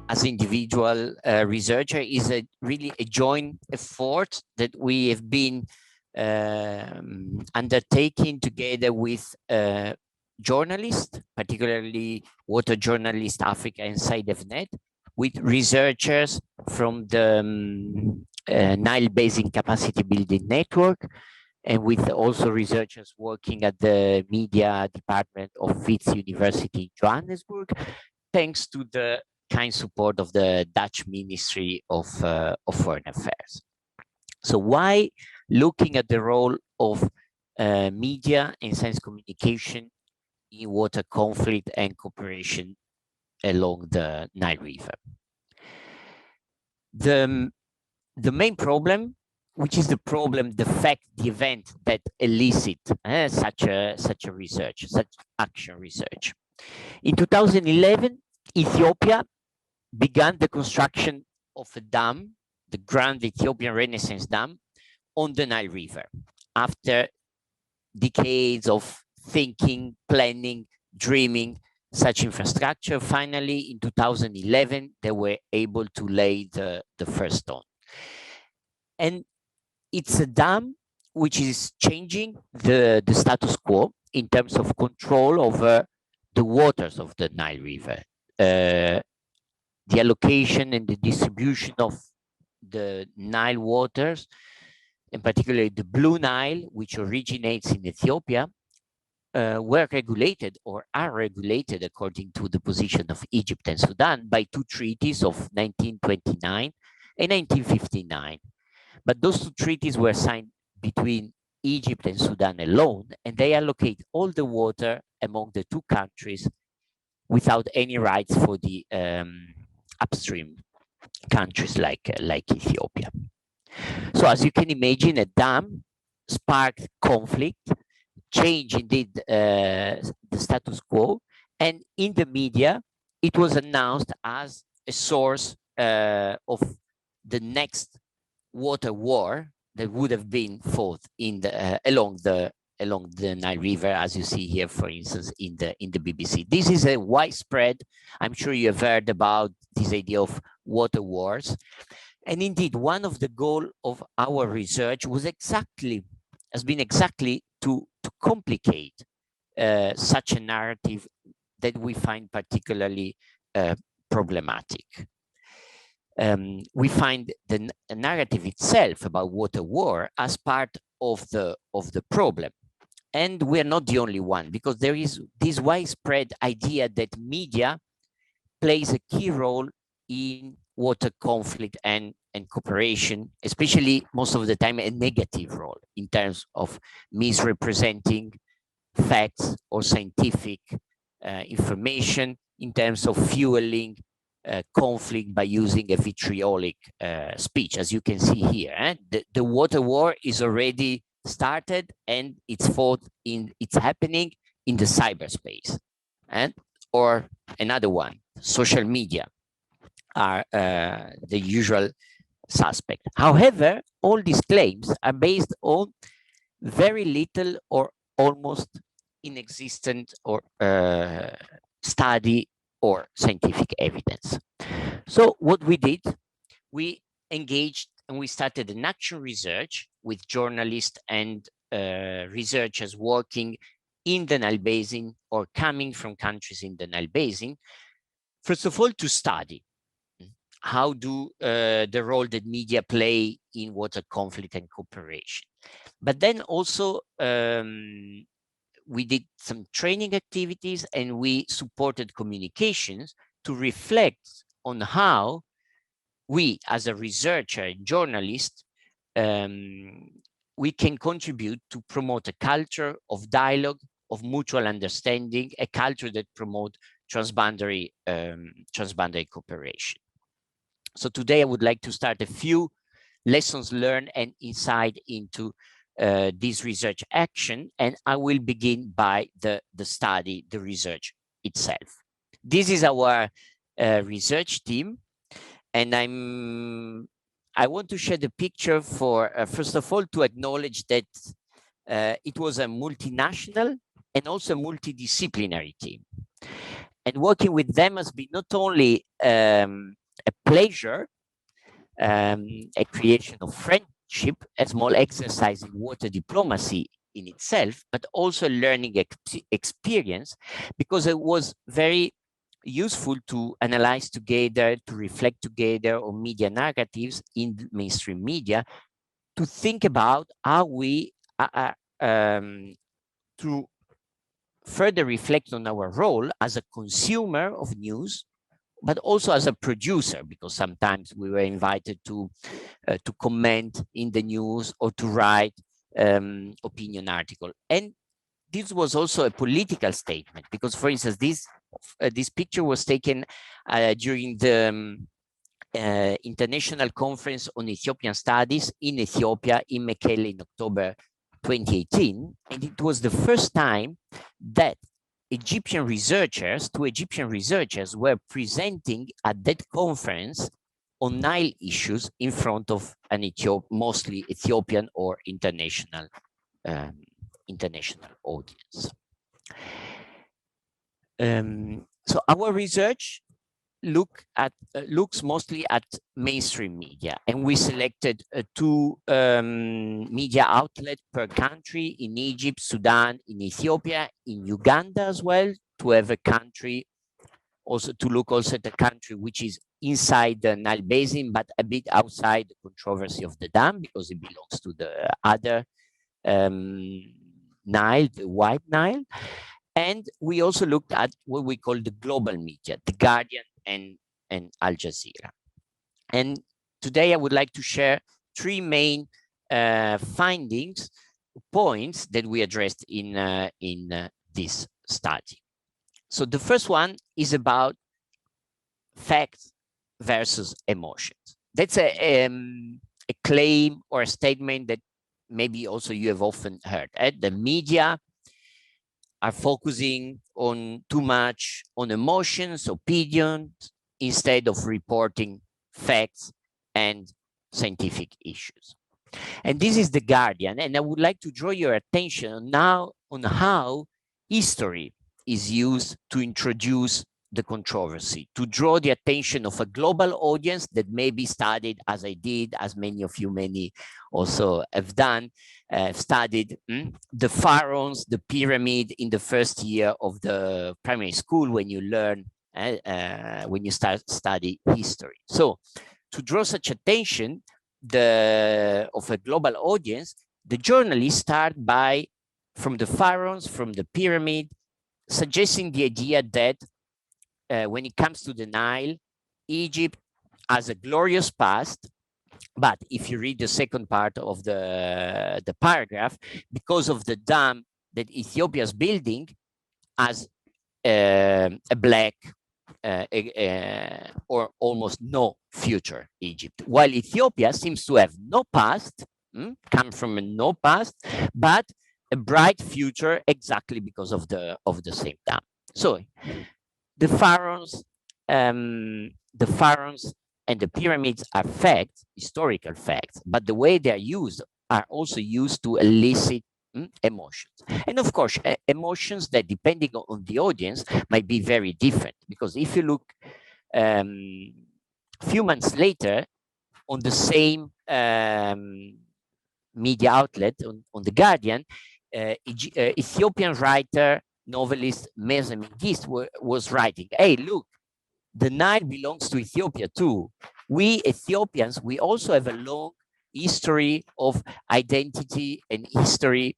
as individual researcher is really a joint effort that we have been undertaking together with journalists, particularly water journalists Africa Inside DevNet, with researchers from the Nile Basin Capacity Building Network, and with also researchers working at the media department of Wits University in Johannesburg, thanks to the kind support of the Dutch Ministry of Foreign Affairs. So why looking at the role of media and science communication in water conflict and cooperation along the Nile River? The main problem, which is the event that elicit such research, such action research. In 2011, Ethiopia began the construction of a dam, the Grand Ethiopian Renaissance Dam, on the Nile River. After decades of thinking, planning, dreaming such infrastructure, finally in 2011, they were able to lay the first stone. And it's a dam which is changing the status quo in terms of control over the waters of the Nile River. The allocation and the distribution of the Nile waters, and particularly the Blue Nile, which originates in Ethiopia, were regulated or are regulated according to the position of Egypt and Sudan by two treaties of 1929 and 1959. But those two treaties were signed between Egypt and Sudan alone, and they allocate all the water among the two countries without any rights for the upstream countries like Ethiopia. So as you can imagine, a dam sparked conflict, changed indeed the status quo, and in the media, it was announced as a source of the next water war that would have been fought in the along the Nile River, as you see here, for instance, in the BBC. This is a widespread. I'm sure you have heard about this idea of water wars, and indeed, one of the goals of our research has been exactly to complicate such a narrative that we find particularly problematic. We find the narrative itself about water war as part of the problem. And we're not the only one, because there is this widespread idea that media plays a key role in water conflict and cooperation, especially most of the time a negative role in terms of misrepresenting facts or scientific information, in terms of fueling conflict by using a vitriolic speech, as you can see here. The water war is already started, and it's happening in the cyberspace. Or another one, social media are the usual suspect. However, all these claims are based on very little or almost inexistent or study or scientific evidence. So what we did, we engaged and we started an action research with journalists and researchers working in the Nile Basin or coming from countries in the Nile Basin. First of all, to study how do the role that media play in water conflict and cooperation. But then also we did some training activities, and we supported communications to reflect on how we, as a researcher and journalist, we can contribute to promote a culture of dialogue, of mutual understanding, a culture that promotes transboundary cooperation. So today I would like to start a few lessons learned and insight into this research action, and I will begin by the study, the research itself. This is our research team, and I want to share the picture for, first of all, to acknowledge that it was a multinational and also multidisciplinary team. And working with them has been not only a pleasure, a creation of friendship, a small exercise in water diplomacy in itself, but also a learning experience, because it was very useful to analyze together, to reflect together on media narratives in mainstream media, to think about how we to further reflect on our role as a consumer of news, but also as a producer, because sometimes we were invited to comment in the news or to write opinion article. And this was also a political statement, because, for instance, this picture was taken during the International Conference on Ethiopian Studies in Ethiopia in Mekelle in October 2018. And it was the first time that two Egyptian researchers were presenting at that conference on Nile issues in front of an mostly Ethiopian or international audience. So our research looks mostly at mainstream media, and we selected two media outlets per country: in Egypt, Sudan, in Ethiopia, in Uganda as well, to have a country, also to look also at a country which is inside the Nile Basin, but a bit outside the controversy of the dam, because it belongs to the other Nile, the White Nile. And we also looked at what we call the global media, The Guardian and Al Jazeera. And today I would like to share three main points that we addressed in this study. So the first one is about facts versus emotions. That's a claim or a statement that maybe also you have often heard. The media are focusing on too much on emotions, opinions, instead of reporting facts and scientific issues. And this is The Guardian. And I would like to draw your attention now on how history is used to introduce the controversy, to draw the attention of a global audience that may be studied, as I did, as many of you also have done, studied the pharaohs, the pyramid in the first year of the primary school when you learn, when you study history. So to draw such attention of a global audience, the journalists start from the pharaohs, from the pyramid, suggesting the idea that when it comes to the Nile, Egypt has a glorious past, but if you read the second part of the paragraph, because of the dam that Ethiopia is building, as a black or almost no future Egypt, while Ethiopia seems to have no past, come from a no past, but a bright future exactly because of the same dam. So the pharaohs and the pyramids are facts, historical facts, but the way they are also used to elicit emotions. And of course, emotions that, depending on the audience, might be very different. Because if you look a few months later on the same media outlet, on The Guardian, Ethiopian writer, novelist Mesem Gist was writing, hey, look, the Nile belongs to Ethiopia too. We Ethiopians, we also have a long history of identity and history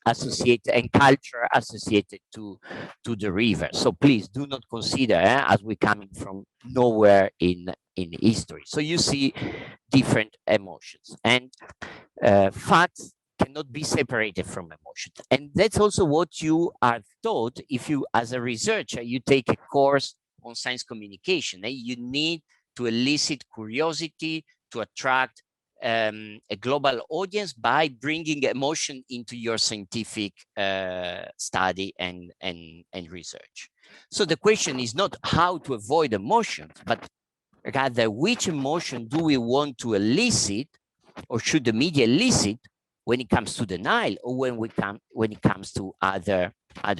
associated and culture associated to the river. So please do not consider as we're coming from nowhere in history. So you see different emotions, and facts cannot be separated from emotion. And that's also what you are taught if you, as a researcher, you take a course on science communication. You need to elicit curiosity, to attract a global audience by bringing emotion into your scientific study and research. So the question is not how to avoid emotions, but rather which emotion do we want to elicit, or should the media elicit, when it comes to the Nile or when it comes to other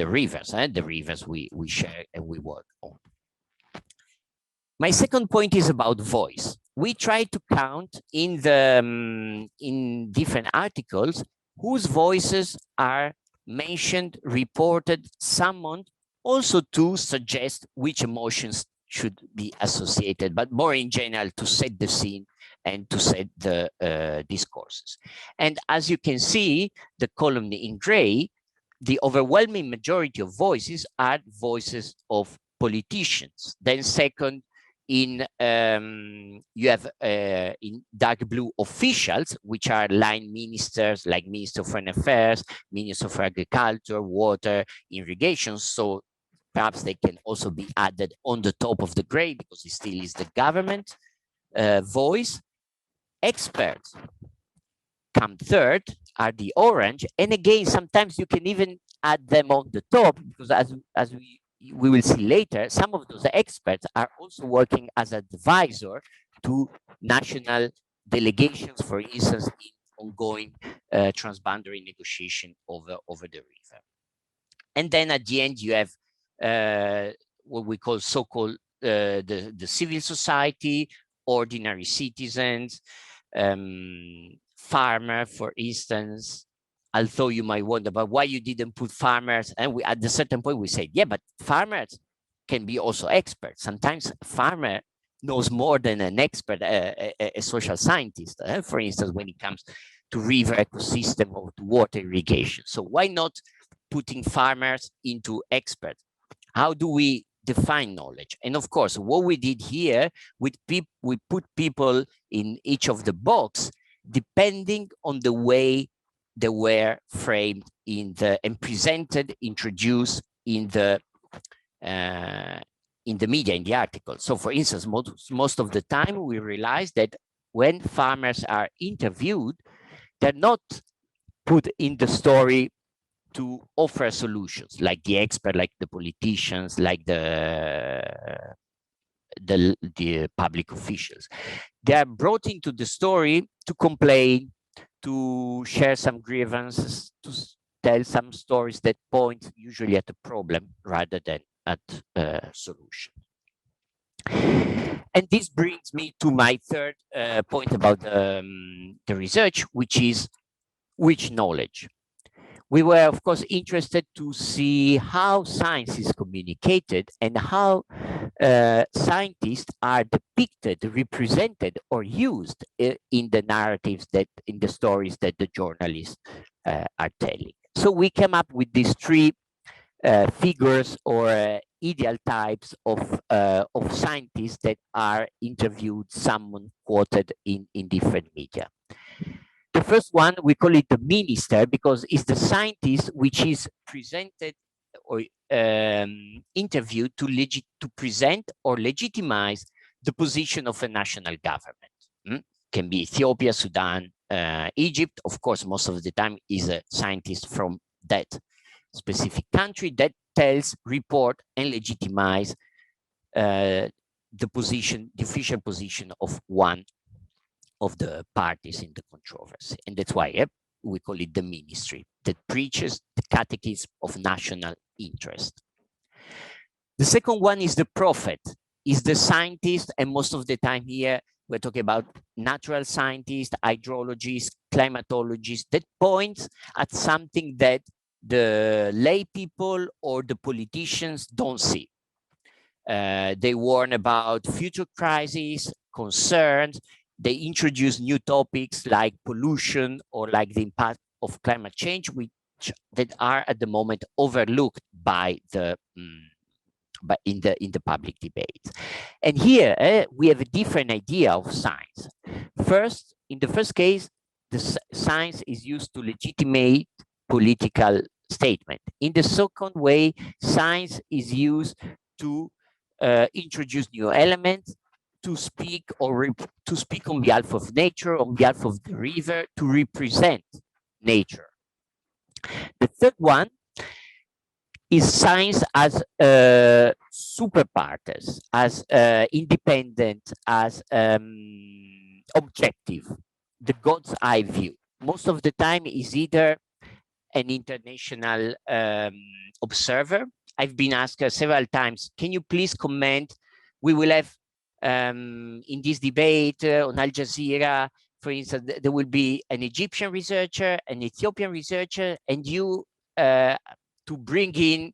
rivers, the rivers we share and we work on. My second point is about voice. We try to count in the in different articles whose voices are mentioned, reported, summoned, also to suggest which emotions should be associated, but more in general to set the scene and to set the discourses. And as you can see, the column in gray, the overwhelming majority of voices are voices of politicians. Then second, in you have in dark blue officials, which are line ministers like Minister of Foreign Affairs, Minister for Agriculture, Water, Irrigation. So perhaps they can also be added on the top of the gray because it still is the government voice. Experts come third, are the orange, and again sometimes you can even add them on the top because as we will see later, some of those experts are also working as advisor to national delegations, for instance, in ongoing transboundary negotiation over the river. And then at the end you have what we call so-called the civil society, ordinary citizens, farmer, for instance. Although you might wonder, but why you didn't put farmers? And we, at a certain point, we said, yeah, but farmers can be also experts. Sometimes a farmer knows more than an expert, a social scientist, for instance, when it comes to river ecosystem or to water irrigation. So why not putting farmers into experts? How do we define knowledge? And of course, what we did here, we put people in each of the box depending on the way they were framed in the and presented, introduced in the media, in the article. So for instance, most of the time we realize that when farmers are interviewed, they're not put in the story to offer solutions, like the expert, like the politicians, like the public officials. They are brought into the story to complain, to share some grievances, to tell some stories that point usually at a problem rather than at a solution. And this brings me to my third point about the research, which is which knowledge. We were, of course, interested to see how science is communicated and how scientists are depicted, represented, or used in the narratives in the stories that the journalists are telling. So we came up with these three figures or ideal types of scientists that are interviewed, summoned, quoted in different media. The first one, we call it the minister because it's the scientist which is presented or interviewed to present or legitimize the position of a national government. Can be Ethiopia, Sudan, Egypt. Of course, most of the time is a scientist from that specific country that tells, report, and legitimize the official position of one of the parties in the controversy. And that's why we call it the ministry that preaches the catechism of national interest. The second one is the prophet, is the scientist, and most of the time here we're talking about natural scientists, hydrologists, climatologists, that points at something that the lay people or the politicians don't see. They warn about future crises, concerns. They introduce new topics like pollution or like the impact of climate change, that are at the moment overlooked by in the public debate. And here we have a different idea of science. First, in the first case, the science is used to legitimate political statement. In the second way, science is used to introduce new elements, to speak on behalf of nature, on behalf of the river, to represent nature. The third one is science as super partes, as independent, as objective, the God's eye view. most of the time is either an international observer. I've been asked several times, can you please comment? We will have in this debate on Al Jazeera, for instance, there will be an Egyptian researcher, an Ethiopian researcher, and you to bring in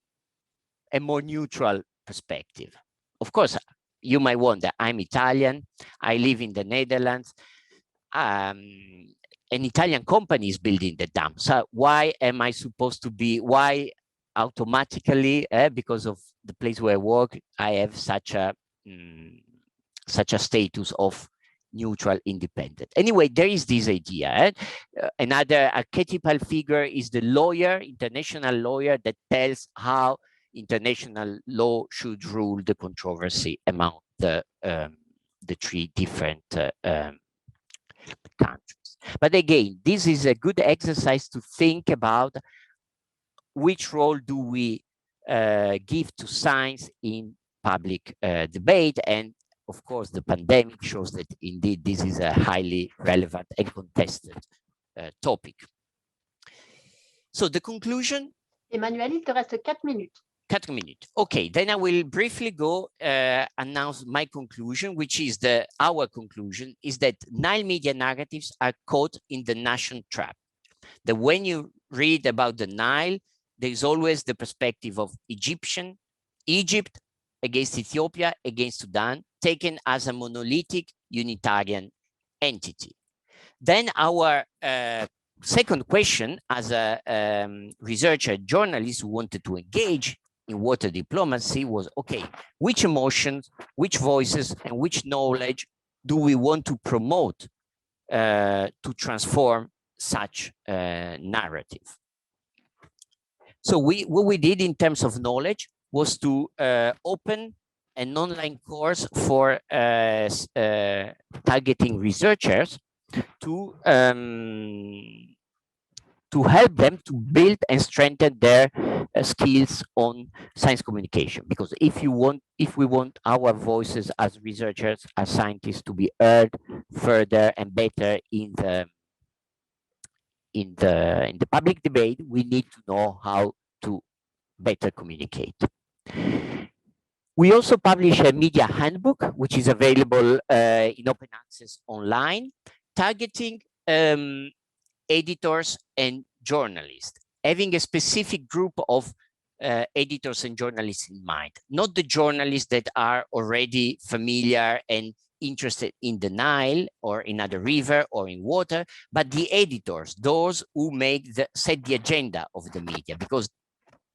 a more neutral perspective. Of course, you might wonder, I'm Italian, I live in the Netherlands, an Italian company is building the dam. So why am I supposed to be, why automatically, because of the place where I work, I have such a status of neutral independent. Anyway, there is this idea. Another archetypal figure is the lawyer, international lawyer, that tells how international law should rule the controversy among the three different countries. But again, this is a good exercise to think about which role do we give to science in public debate. And of course, the pandemic shows that indeed this is a highly relevant and contested topic. So the conclusion? Emmanuel, il te reste 4 minutes. 4 minutes. Okay, then I will briefly go announce my conclusion, which is our conclusion is that Nile media narratives are caught in the nation trap. That when you read about the Nile, there is always the perspective of Egypt against Ethiopia, against Sudan, taken as a monolithic Unitarian entity. Then our second question as a researcher, journalist who wanted to engage in water diplomacy was, okay, which emotions, which voices, and which knowledge do we want to promote to transform such narrative? So what we did in terms of knowledge was to open an online course for targeting researchers to help them to build and strengthen their skills on science communication. Because if we want our voices as researchers, as scientists, to be heard further and better in the public debate, we need to know how to better communicate. We also publish a media handbook, which is available in open access online, targeting editors and journalists, having a specific group of editors and journalists in mind, not the journalists that are already familiar and interested in the Nile or in other river or in water, but the editors, those who set the agenda of the media, because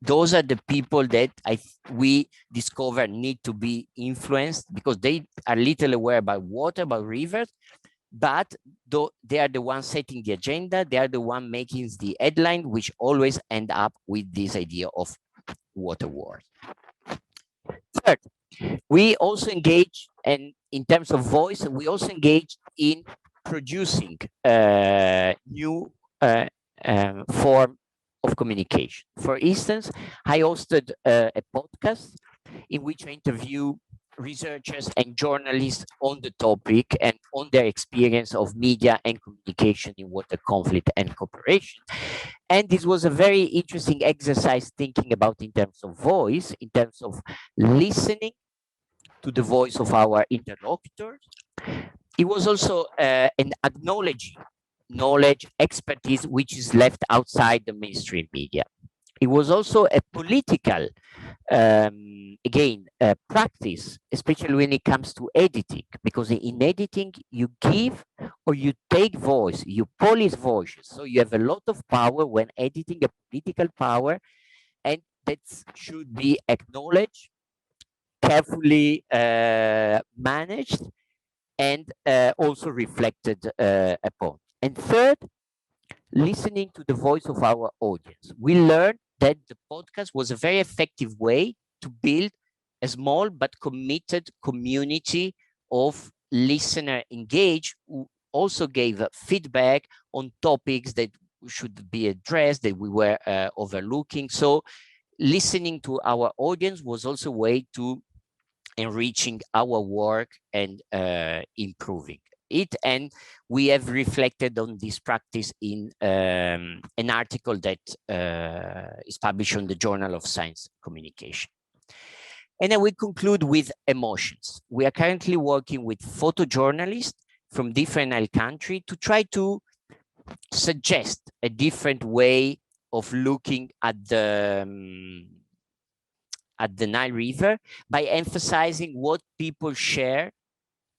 those are the people that we discover need to be influenced, because they are little aware about water, about rivers, but they are the ones setting the agenda. They are the one making the headline, which always end up with this idea of water wars. Third, we also engage, and in terms of voice, we also engage in producing new form of communication. For instance, I hosted a podcast in which I interview researchers and journalists on the topic and on their experience of media and communication in water conflict and cooperation. And this was a very interesting exercise thinking about in terms of voice, in terms of listening to the voice of our interlocutors. It was also an acknowledging knowledge, expertise, which is left outside the mainstream media. It was also a political, again, practice, especially when it comes to editing, because in editing, you give or you take voice, you police voices. So you have a lot of power when editing, a political power, and that should be acknowledged, carefully managed, and also reflected upon. And third, listening to the voice of our audience. We learned that the podcast was a very effective way to build a small but committed community of listener engaged who also gave feedback on topics that should be addressed, that we were overlooking. So listening to our audience was also a way to enriching our work and improving it. And we have reflected on this practice in an article that is published on the Journal of Science Communication. And then we conclude with emotions. We are currently working with photojournalists from different countries to try to suggest a different way of looking at the Nile River by emphasizing what people share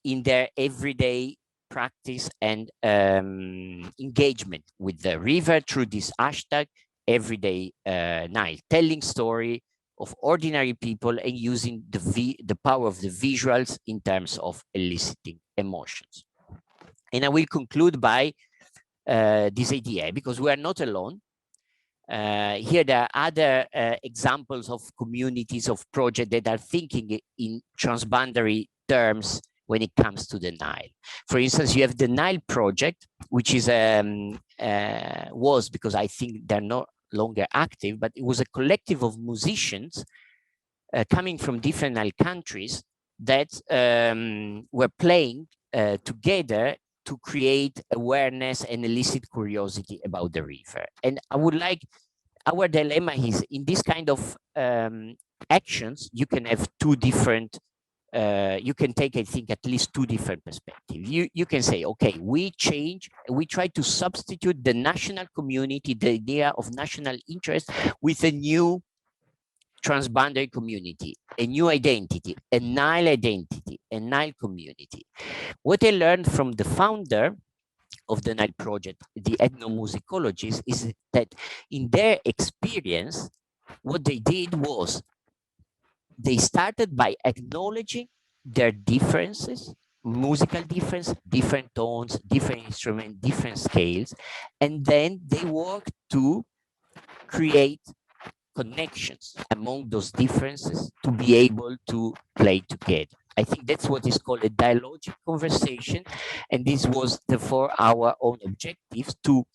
in their everyday practice and engagement with the river through this hashtag everyday Nile, telling story of ordinary people and using the power of the visuals in terms of eliciting emotions. And I will conclude by this idea, because we are not alone. Here there are other examples of communities of projects that are thinking in transboundary terms when it comes to the Nile. For instance, you have the Nile project, which is was, because I think they're no longer active, but it was a collective of musicians coming from different countries that were playing together to create awareness and elicit curiosity about the river. And I would like, our dilemma is in this kind of actions, you can have two different, you can take, I think, at least two different perspectives. You can say, okay, we try to substitute the national community, the idea of national interest, with a new transboundary community, a new identity, a Nile identity, a Nile community. What I learned from the founder of the Nile project, the ethnomusicologist, is that in their experience, what they did was they started by acknowledging their differences, musical difference, different tones, different instruments, different scales, and then they worked to create connections among those differences to be able to play together. I think that's what is called a dialogic conversation. And this was therefore our own objectives, to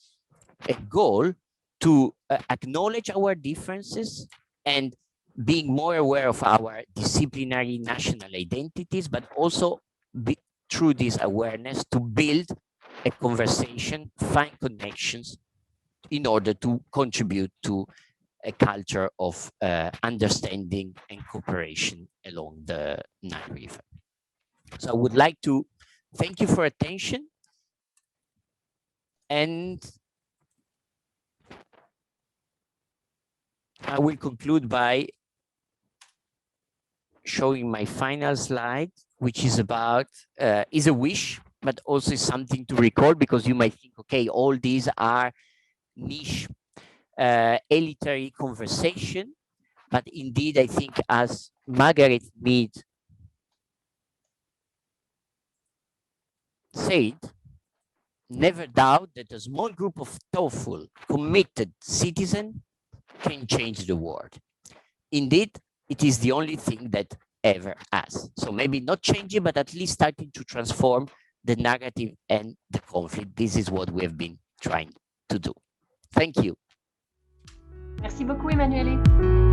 a goal to acknowledge our differences and being more aware of our disciplinary national identities, but also through this awareness to build a conversation, find connections in order to contribute to a culture of understanding and cooperation along the Nile River. So I would like to thank you for attention, and I will conclude by showing my final slide, which is about, is a wish, but also is something to recall, because you might think, okay, all these are niche elitary conversation, but indeed, I think, as Margaret Mead said, never doubt that a small group of thoughtful, committed citizens can change the world. Indeed, it is the only thing that ever has. So maybe not changing, but at least starting to transform the narrative and the conflict. This is what we have been trying to do. Thank you. Merci beaucoup, Emanuele.